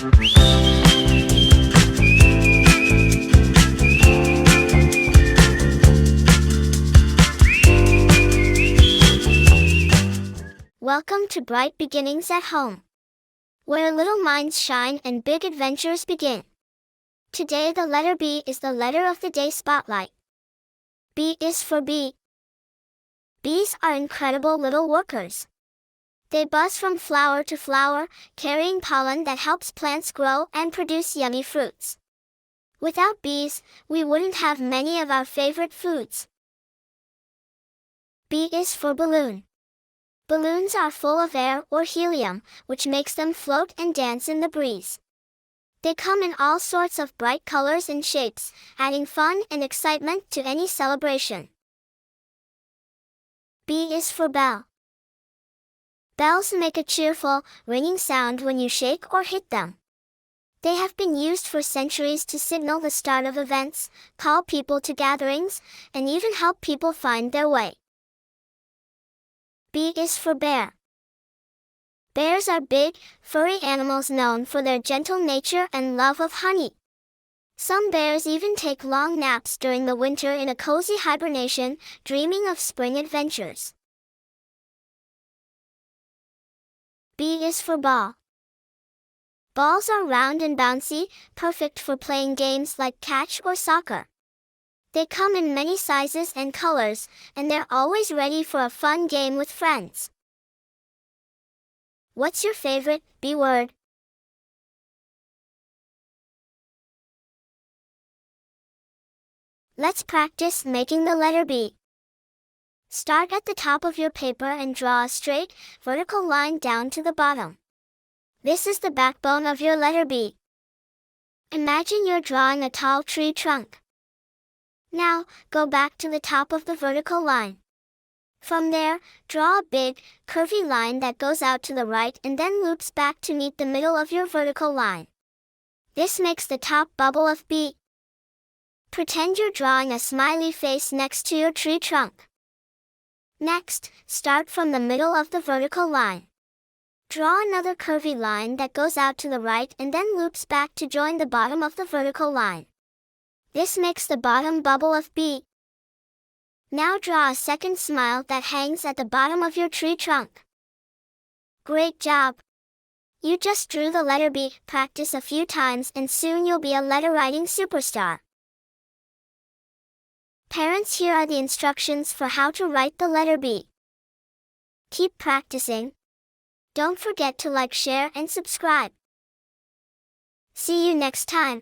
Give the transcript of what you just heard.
Welcome to Bright Beginnings at Home, where little minds shine and big adventures begin. Today the letter B is the letter of the day spotlight. B is for bee. Bees are incredible little workers. They buzz from flower to flower, carrying pollen that helps plants grow and produce yummy fruits. Without bees, we wouldn't have many of our favorite foods. B is for balloon. Balloons are full of air or helium, which makes them float and dance in the breeze. They come in all sorts of bright colors and shapes, adding fun and excitement to any celebration. B is for bell. Bells make a cheerful, ringing sound when you shake or hit them. They have been used for centuries to signal the start of events, call people to gatherings, and even help people find their way. B is for bear. Bears are big, furry animals known for their gentle nature and love of honey. Some bears even take long naps during the winter in a cozy hibernation, dreaming of spring adventures. B is for ball. Balls are round and bouncy, perfect for playing games like catch or soccer. They come in many sizes and colors, and they're always ready for a fun game with friends. What's your favorite B word? Let's practice making the letter B. Start at the top of your paper and draw a straight, vertical line down to the bottom. This is the backbone of your letter B. Imagine you're drawing a tall tree trunk. Now, go back to the top of the vertical line. From there, draw a big, curvy line that goes out to the right and then loops back to meet the middle of your vertical line. This makes the top bubble of B. Pretend you're drawing a smiley face next to your tree trunk. Next, start from the middle of the vertical line. Draw another curvy line that goes out to the right and then loops back to join the bottom of the vertical line. This makes the bottom bubble of B. Now draw a second smile that hangs at the bottom of your tree trunk. Great job! You just drew the letter B. Practice a few times and soon you'll be a letter writing superstar. Parents, here are the instructions for how to write the letter B. Keep practicing. Don't forget to like, share, and subscribe. See you next time.